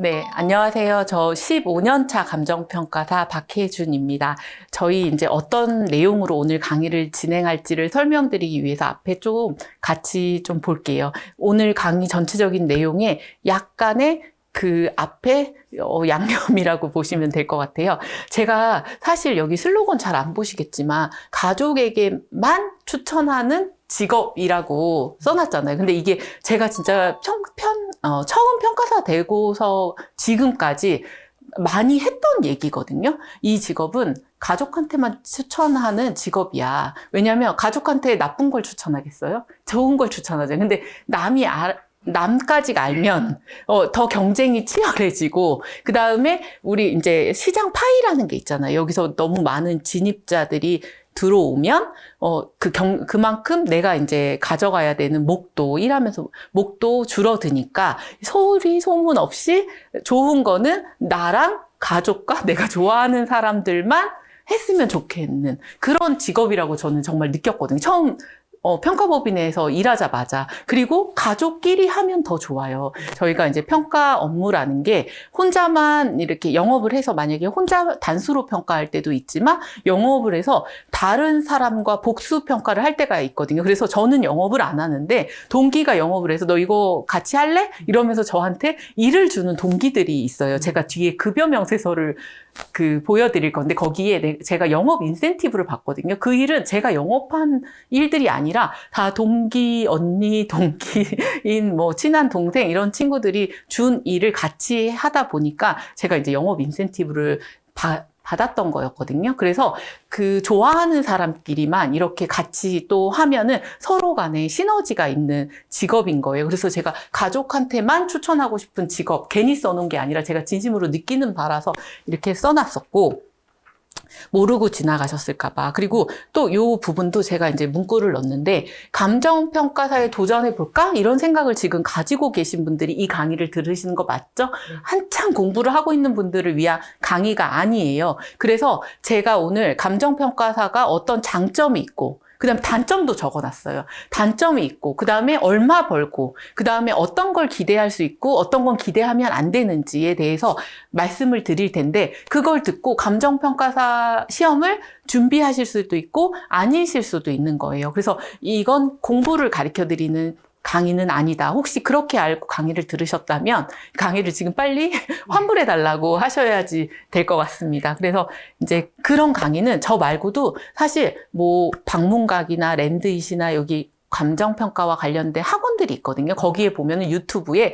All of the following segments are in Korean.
네, 안녕하세요. 저 15년 차 감정평가사 박혜준입니다. 저희 이제 어떤 내용으로 오늘 강의를 진행할지를 설명드리기 위해서 앞에 좀 같이 좀 볼게요. 오늘 강의 전체적인 내용에 약간의 그 앞에 양념이라고 보시면 될 것 같아요. 제가 사실 여기 슬로건 잘 안 보시겠지만 가족에게만 추천하는 직업이라고 써놨잖아요. 근데 이게 제가 진짜 처음 평가사 되고서 지금까지 많이 했던 얘기거든요. 이 직업은 가족한테만 추천하는 직업이야. 왜냐하면 가족한테 나쁜 걸 추천하겠어요? 좋은 걸 추천하죠. 근데 남까지가 알면 더 경쟁이 치열해지고, 그 다음에 우리 이제 시장 파이라는 게 있잖아요. 여기서 너무 많은 진입자들이 들어오면 그만큼 내가 이제 가져가야 되는 목도, 일하면서 목도 줄어드니까 소리 소문 없이 좋은 거는 나랑 가족과 내가 좋아하는 사람들만 했으면 좋겠는 그런 직업이라고 저는 정말 느꼈거든요. 처음 평가법인에서 일하자마자. 그리고 가족끼리 하면 더 좋아요. 저희가 이제 평가 업무라는 게 혼자만 이렇게 영업을 해서, 만약에 혼자 단수로 평가할 때도 있지만 영업을 해서 다른 사람과 복수 평가를 할 때가 있거든요. 그래서 저는 영업을 안 하는데 동기가 영업을 해서 너 이거 같이 할래? 이러면서 저한테 일을 주는 동기들이 있어요. 제가 뒤에 급여 명세서를 보여드릴 건데 거기에 제가 영업 인센티브를 받거든요. 그 일은 제가 영업한 일들이 아니라 다 동기, 언니, 동기인 뭐 친한 동생 이런 친구들이 준 일을 같이 하다 보니까 제가 이제 영업 인센티브를 받았던 거였거든요. 그래서 그 좋아하는 사람끼리만 이렇게 같이 또 하면은 서로 간에 시너지가 있는 직업인 거예요. 그래서 제가 가족한테만 추천하고 싶은 직업, 괜히 써놓은 게 아니라 제가 진심으로 느끼는 바라서 이렇게 써놨었고, 모르고 지나가셨을까봐. 그리고 또 요 부분도 제가 이제 문구를 넣었는데, 감정평가사에 도전해볼까? 이런 생각을 지금 가지고 계신 분들이 이 강의를 들으시는 거 맞죠? 한참 공부를 하고 있는 분들을 위한 강의가 아니에요. 그래서 제가 오늘 감정평가사가 어떤 장점이 있고, 그 다음에 단점도 적어놨어요. 단점이 있고, 그 다음에 얼마 벌고, 그 다음에 어떤 걸 기대할 수 있고, 어떤 건 기대하면 안 되는지에 대해서 말씀을 드릴 텐데, 그걸 듣고 감정평가사 시험을 준비하실 수도 있고, 아니실 수도 있는 거예요. 그래서 이건 공부를 가르쳐 드리는 강의는 아니다. 혹시 그렇게 알고 강의를 들으셨다면 강의를 지금 빨리 환불해 달라고 하셔야지 될 것 같습니다. 그래서 이제 그런 강의는 저 말고도 사실 뭐 방문각이나 랜드잇이나 여기 감정평가와 관련된 학원들이 있거든요. 거기에 보면은 유튜브에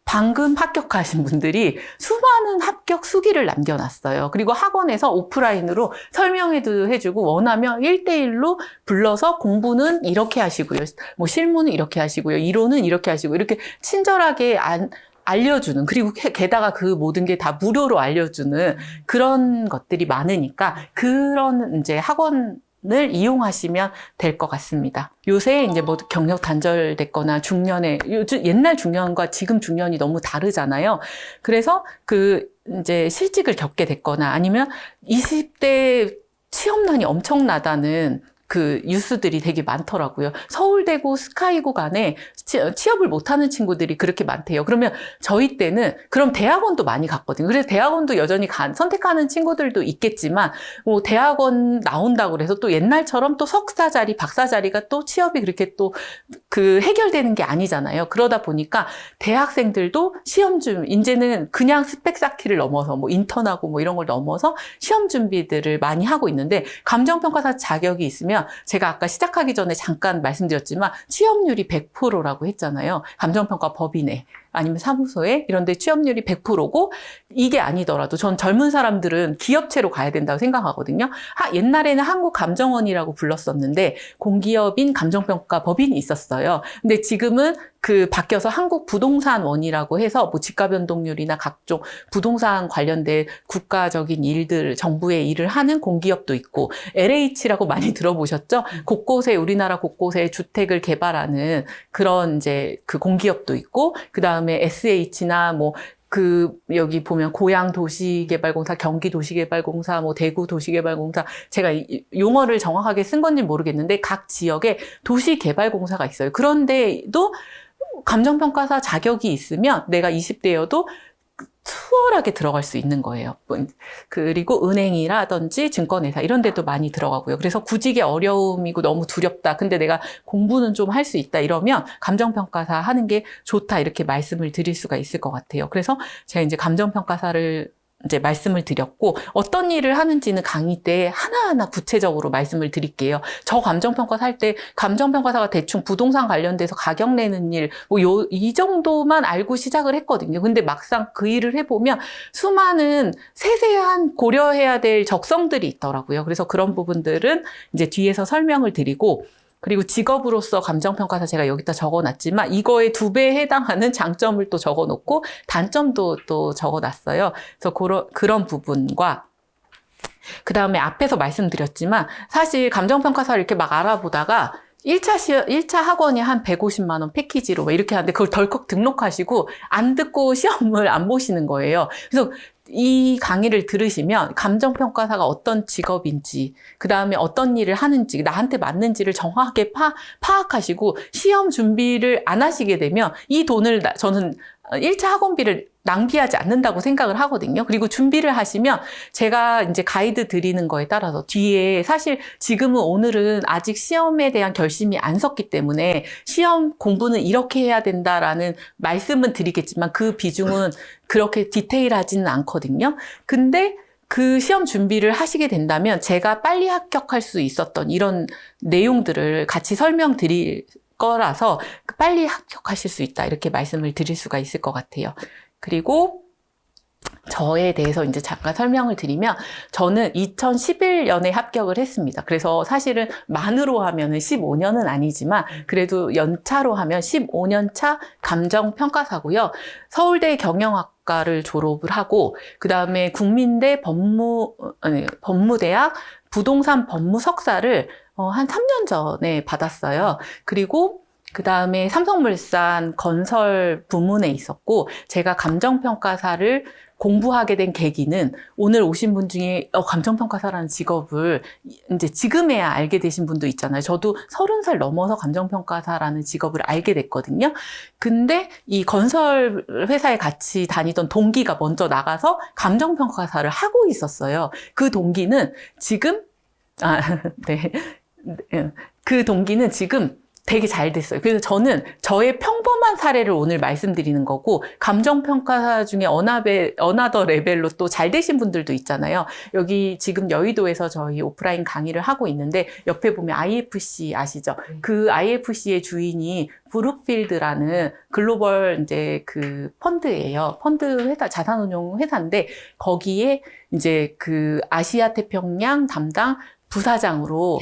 방금 합격하신 분들이 수많은 합격 수기를 남겨놨어요. 그리고 학원에서 오프라인으로 설명회도 해주고, 원하면 1대1로 불러서 공부는 이렇게 하시고요. 뭐 실무는 이렇게 하시고요. 이론은 이렇게 하시고, 이렇게 친절하게 알려주는, 그리고 게다가 그 모든 게 다 무료로 알려주는 그런 것들이 많으니까 그런 이제 학원을 이용하시면 될 것 같습니다. 요새 이제 뭐 경력 단절됐거나 중년에, 옛날 중년과 지금 중년이 너무 다르잖아요. 그래서 이제 실직을 겪게 됐거나 아니면 20대 취업난이 엄청나다는 뉴스들이 되게 많더라고요. 서울대고 스카이고 간에 취업을 못하는 친구들이 그렇게 많대요. 그러면 저희 때는 그럼 대학원도 많이 갔거든요. 그래서 대학원도 여전히 선택하는 친구들도 있겠지만, 뭐 대학원 나온다고 그래서 또 옛날처럼 또 석사 자리, 박사 자리가 또 취업이 그렇게 또 해결되는 게 아니잖아요. 그러다 보니까 대학생들도 이제는 그냥 스펙 쌓기를 넘어서 뭐 인턴하고 뭐 이런 걸 넘어서 시험 준비들을 많이 하고 있는데, 감정평가사 자격이 있으면 제가 아까 시작하기 전에 잠깐 말씀드렸지만 취업률이 100%라고 했잖아요. 감정평가 법인에 아니면 사무소에 이런 데 취업률이 100%고, 이게 아니더라도 전 젊은 사람들은 기업체로 가야 된다고 생각하거든요. 옛날에는 한국감정원이라고 불렀었는데 공기업인 감정평가 법인이 있었어요. 근데 지금은 바뀌어서 한국부동산원이라고 해서 뭐 집가 변동률이나 각종 부동산 관련된 국가적인 일들, 정부의 일을 하는 공기업도 있고, LH라고 많이 들어보셨죠? 우리나라 곳곳에 주택을 개발하는 그런 이제 공기업도 있고, 그 다음에 SH나 여기 보면 고양도시개발공사, 경기도시개발공사, 대구도시개발공사, 제가 용어를 정확하게 쓴 건지 모르겠는데 각 지역에 도시개발공사가 있어요. 그런데도 감정평가사 자격이 있으면 내가 20대여도 수월하게 들어갈 수 있는 거예요. 그리고 은행이라든지 증권회사 이런 데도 많이 들어가고요. 그래서 구직의 어려움이고 너무 두렵다. 근데 내가 공부는 좀 할 수 있다. 이러면 감정평가사 하는 게 좋다. 이렇게 말씀을 드릴 수가 있을 것 같아요. 그래서 제가 이제 감정평가사를 이제 말씀을 드렸고, 어떤 일을 하는지는 강의 때 하나하나 구체적으로 말씀을 드릴게요. 저 감정평가 살 때 감정평가사가 대충 부동산 관련돼서 가격 내는 일, 이 정도만 알고 시작을 했거든요. 근데 막상 그 일을 해보면 수많은 세세한 고려해야 될 적성들이 있더라고요. 그래서 그런 부분들은 이제 뒤에서 설명을 드리고, 그리고 직업으로서 감정평가사 제가 여기다 적어놨지만 이거의 2배에 해당하는 장점을 또 적어놓고 단점도 또 적어놨어요. 그래서 그런 부분과 그 다음에 앞에서 말씀드렸지만 사실 감정평가사를 이렇게 막 알아보다가 1차 학원이 한 150만 원 패키지로 이렇게 하는데 그걸 덜컥 등록하시고 안 듣고 시험을 안 보시는 거예요. 그래서 이 강의를 들으시면 감정평가사가 어떤 직업인지, 그 다음에 어떤 일을 하는지, 나한테 맞는지를 정확하게 파악하시고 시험 준비를 안 하시게 되면 이 돈을 저는 1차 학원비를 낭비하지 않는다고 생각을 하거든요. 그리고 준비를 하시면 제가 이제 가이드 드리는 거에 따라서 뒤에 사실 지금은 오늘은 아직 시험에 대한 결심이 안 섰기 때문에 시험 공부는 이렇게 해야 된다라는 말씀은 드리겠지만 그 비중은 그렇게 디테일하지는 않거든요. 근데 그 시험 준비를 하시게 된다면 제가 빨리 합격할 수 있었던 이런 내용들을 같이 설명드릴 거라서 빨리 합격하실 수 있다. 이렇게 말씀을 드릴 수가 있을 것 같아요. 그리고 저에 대해서 이제 잠깐 설명을 드리면 저는 2011년에 합격을 했습니다. 그래서 사실은 만으로 하면은 15년은 아니지만 그래도 연차로 하면 15년 차 감정평가사고요. 서울대 경영학과를 졸업을 하고 그 다음에 국민대 법무대학 부동산 법무 석사를 한 3년 전에 받았어요. 그리고 그 다음에 삼성물산 건설 부문에 있었고, 제가 감정평가사를 공부하게 된 계기는 오늘 오신 분 중에 감정평가사라는 직업을 이제 지금에야 알게 되신 분도 있잖아요. 저도 30살 넘어서 감정평가사라는 직업을 알게 됐거든요. 근데 이 건설 회사에 같이 다니던 동기가 먼저 나가서 감정평가사를 하고 있었어요. 그 동기는 지금, 그 동기는 지금 되게 잘 됐어요. 그래서 저는 저의 평범한 사례를 오늘 말씀드리는 거고, 감정평가사 중에 어나더 레벨로 또 잘 되신 분들도 있잖아요. 여기 지금 여의도에서 저희 오프라인 강의를 하고 있는데, 옆에 보면 IFC 아시죠? 그 IFC의 주인이 브룩필드라는 글로벌 이제 그 펀드예요. 펀드 회사, 자산운용 회사인데, 거기에 이제 그 아시아 태평양 담당 부사장으로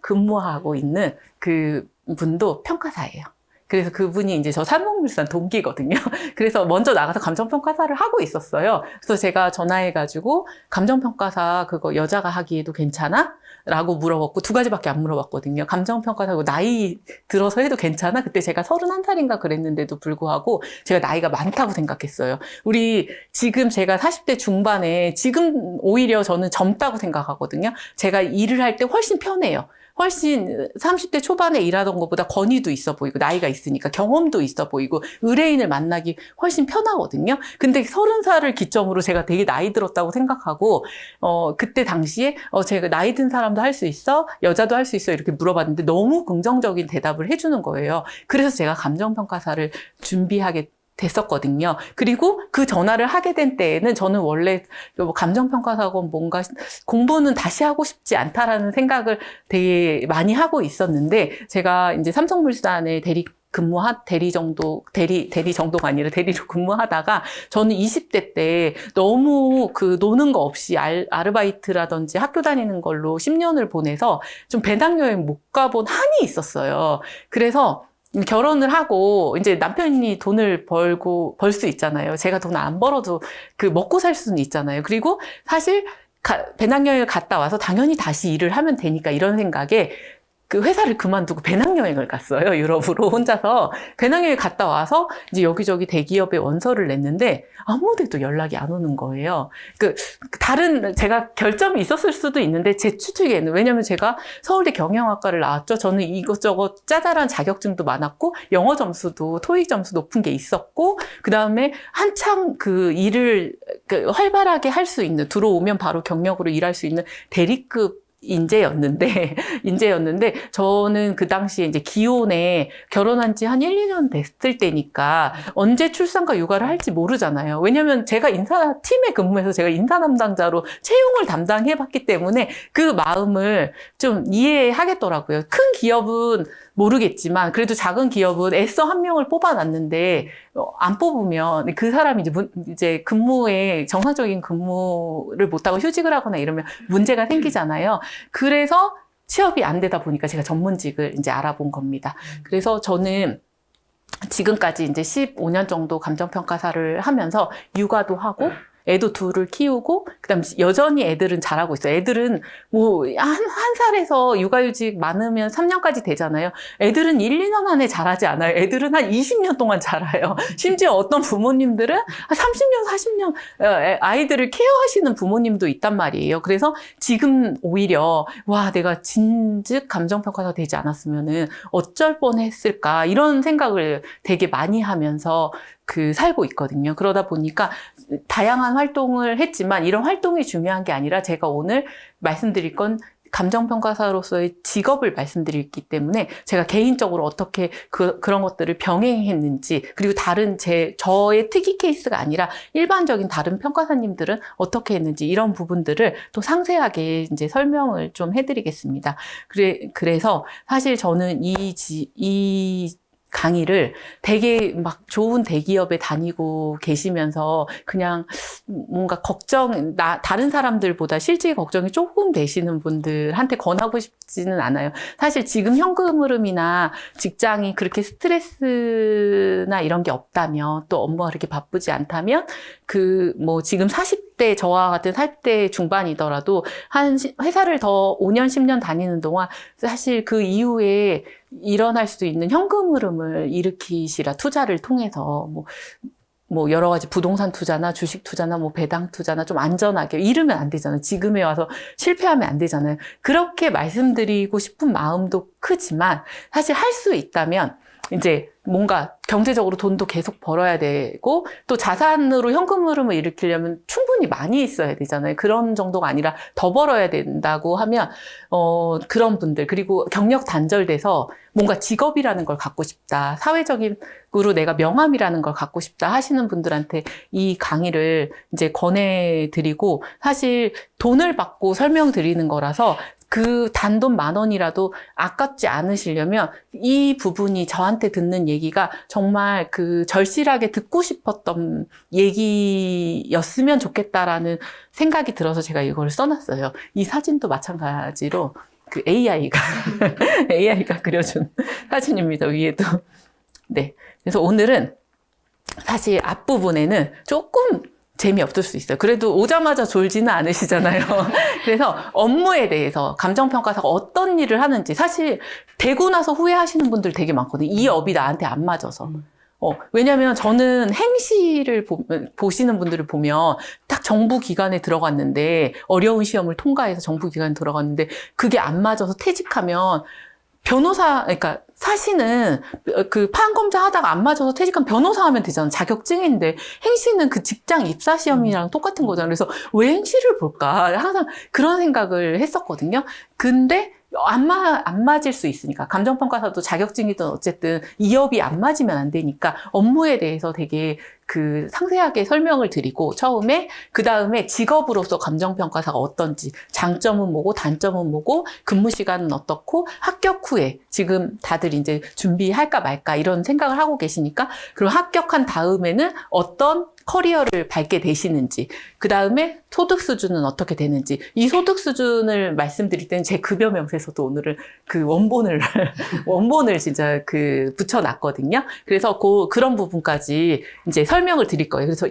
근무하고 있는 그 분도 평가사예요. 그래서 그분이 이제 저 삼성물산 동기거든요. 그래서 먼저 나가서 감정평가사를 하고 있었어요. 그래서 제가 전화해가지고 감정평가사 그거 여자가 하기에도 괜찮아? 라고 물어봤고 2가지밖에 안 물어봤거든요. 감정평가사고 나이 들어서 해도 괜찮아? 그때 제가 31살인가 그랬는데도 불구하고 제가 나이가 많다고 생각했어요. 우리 지금 제가 40대 중반에 지금 오히려 저는 젊다고 생각하거든요. 제가 일을 할 때 훨씬 편해요. 훨씬 30대 초반에 일하던 것보다 권위도 있어 보이고 나이가 있으니까 경험도 있어 보이고 의뢰인을 만나기 훨씬 편하거든요. 근데 30살을 기점으로 제가 되게 나이 들었다고 생각하고 그때 당시에 제가 나이 든 사람도 할 수 있어? 여자도 할 수 있어? 이렇게 물어봤는데 너무 긍정적인 대답을 해주는 거예요. 그래서 제가 감정평가사를 준비하게 됐었거든요. 그리고 그 전화를 하게 된 때에는 저는 원래 감정평가사고 뭔가 공부는 다시 하고 싶지 않다라는 생각을 되게 많이 하고 있었는데, 제가 이제 삼성물산에 대리 정도가 아니라 대리로 근무하다가 저는 20대 때 너무 그 노는 거 없이 아르바이트라든지 학교 다니는 걸로 10년을 보내서 좀 배낭여행 못 가본 한이 있었어요. 그래서 결혼을 하고 이제 남편이 돈을 벌 수 있잖아요. 제가 돈 안 벌어도 그 먹고 살 수는 있잖아요. 그리고 사실 배낭여행을 갔다 와서 당연히 다시 일을 하면 되니까 이런 생각에 그 회사를 그만두고 배낭여행을 갔어요. 유럽으로 혼자서. 배낭여행 갔다 와서 이제 여기저기 대기업에 원서를 냈는데 아무 데도 연락이 안 오는 거예요. 다른 제가 결점이 있었을 수도 있는데 제 추측에는, 왜냐면 제가 서울대 경영학과를 나왔죠. 저는 이것저것 짜잘한 자격증도 많았고 영어 점수도 토익 점수 높은 게 있었고, 그 다음에 한창 그 일을 활발하게 할 수 있는, 들어오면 바로 경력으로 일할 수 있는 대리급 인재였는데 저는 그 당시에 이제 기혼에 결혼한 지 한 1, 2년 됐을 때니까 언제 출산과 육아를 할지 모르잖아요. 왜냐면 제가 인사팀에 근무해서 제가 인사 담당자로 채용을 담당해봤기 때문에 그 마음을 좀 이해하겠더라고요. 큰 기업은 모르겠지만 그래도 작은 기업은 애써 한 명을 뽑아놨는데 안 뽑으면 그 사람이 이제 근무에 정상적인 근무를 못하고 휴직을 하거나 이러면 문제가 생기잖아요. 그래서 취업이 안 되다 보니까 제가 전문직을 이제 알아본 겁니다. 그래서 저는 지금까지 이제 15년 정도 감정평가사를 하면서 육아도 하고 애도 둘을 키우고, 그다음 여전히 애들은 잘하고 있어요. 애들은 뭐 한 살에서 육아휴직 많으면 3년까지 되잖아요. 애들은 1, 2년 안에 잘하지 않아요. 애들은 한 20년 동안 자라요. 심지어 어떤 부모님들은 한 30년, 40년 아이들을 케어하시는 부모님도 있단 말이에요. 그래서 지금 오히려 와, 내가 진즉 감정평가사 되지 않았으면은 어쩔 뻔했을까, 이런 생각을 되게 많이 하면서 살고 있거든요. 그러다 보니까 다양한 활동을 했지만 이런 활동이 중요한 게 아니라 제가 오늘 말씀드릴 건 감정평가사로서의 직업을 말씀드리기 때문에 제가 개인적으로 어떻게 그런 것들을 병행했는지, 그리고 다른 저의 특이 케이스가 아니라 일반적인 다른 평가사님들은 어떻게 했는지, 이런 부분들을 또 상세하게 이제 설명을 좀 해드리겠습니다. 그래서 사실 저는 이 강의를 되게 막 좋은 대기업에 다니고 계시면서 그냥 뭔가 다른 사람들보다 실질 걱정이 조금 되시는 분들한테 권하고 싶지는 않아요. 사실 지금 현금 흐름이나 직장이 그렇게 스트레스나 이런 게 없다면, 또 업무가 그렇게 바쁘지 않다면, 뭐 지금 40대, 저와 같은 40대 중반이더라도 한 회사를 더 5년, 10년 다니는 동안 사실 그 이후에 일어날 수 있는 현금 흐름을 일으키시라, 투자를 통해서 뭐 여러 가지 부동산 투자나 주식 투자나 뭐 배당 투자나 좀 안전하게, 이러면 안 되잖아요. 지금에 와서 실패하면 안 되잖아요. 그렇게 말씀드리고 싶은 마음도 크지만 사실 할 수 있다면 이제 뭔가 경제적으로 돈도 계속 벌어야 되고, 또 자산으로 현금 흐름을 일으키려면 충분히 많이 있어야 되잖아요. 그런 정도가 아니라 더 벌어야 된다고 하면 그런 분들, 그리고 경력 단절돼서 뭔가 직업이라는 걸 갖고 싶다, 사회적으로 내가 명함이라는 걸 갖고 싶다 하시는 분들한테 이 강의를 이제 권해드리고, 사실 돈을 받고 설명드리는 거라서 그 단돈 10,000원이라도 아깝지 않으시려면 이 부분이 저한테 듣는 얘기가 정말 절실하게 듣고 싶었던 얘기였으면 좋겠다라는 생각이 들어서 제가 이걸 써놨어요. 이 사진도 마찬가지로 AI가 그려준 사진입니다. 위에도. 네. 그래서 오늘은 사실 앞부분에는 조금 재미없을 수 있어요. 그래도 오자마자 졸지는 않으시잖아요. 그래서 업무에 대해서 감정평가사가 어떤 일을 하는지, 사실 되고 나서 후회하시는 분들 되게 많거든요. 이 업이 나한테 안 맞아서. 왜냐면 저는 행시를 보시는 분들을 보면 딱 정부 기관에 들어갔는데, 어려운 시험을 통과해서 정부 기관에 들어갔는데 그게 안 맞아서 퇴직하면 그러니까 사실은 파악검사 하다가 안 맞아서 퇴직한 변호사 하면 되잖아. 자격증인데. 행시는 그 직장 입사 시험이랑 똑같은 거잖아. 그래서 왜 행시를 볼까? 항상 그런 생각을 했었거든요. 근데 안 맞을 수 있으니까. 감정평가사도 자격증이든 어쨌든 이 업이 안 맞으면 안 되니까 업무에 대해서 되게 상세하게 설명을 드리고, 처음에, 그 다음에 직업으로서 감정평가사가 어떤지, 장점은 뭐고, 단점은 뭐고, 근무 시간은 어떻고, 합격 후에, 지금 다들 이제 준비할까 말까 이런 생각을 하고 계시니까, 그리고 합격한 다음에는 어떤 커리어를 밟게 되시는지, 그 다음에 소득 수준은 어떻게 되는지, 이 소득 수준을 말씀드릴 때는 제 급여 명세서도 오늘은 원본을 진짜 붙여놨거든요. 그래서 그런 부분까지 이제 설명을 드릴 거예요. 그래서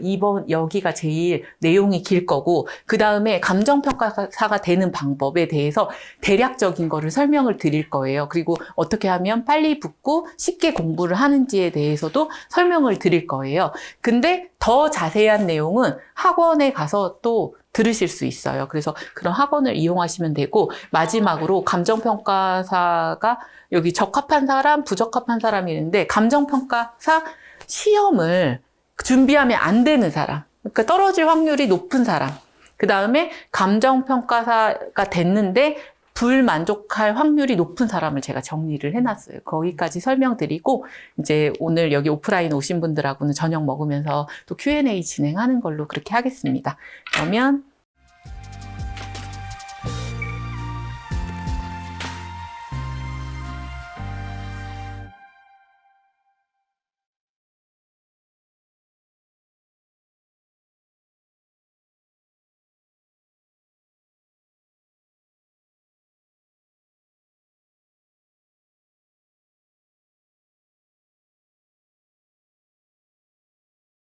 여기가 제일 내용이 길 거고, 그 다음에 감정평가사가 되는 방법에 대해서 대략적인 거를 설명을 드릴 거예요. 그리고 어떻게 하면 빨리 붙고 쉽게 공부를 하는지에 대해서도 설명을 드릴 거예요. 근데 더 자세한 내용은 학원에 가서 또 들으실 수 있어요. 그래서 그런 학원을 이용하시면 되고, 마지막으로 감정평가사가 여기 적합한 사람, 부적합한 사람이 있는데, 감정평가사 시험을 준비하면 안 되는 사람, 그러니까 떨어질 확률이 높은 사람, 그 다음에 감정평가사가 됐는데 불만족할 확률이 높은 사람을 제가 정리를 해놨어요. 거기까지 설명드리고, 이제 오늘 여기 오프라인 오신 분들하고는 저녁 먹으면서 또 Q&A 진행하는 걸로 그렇게 하겠습니다. 그러면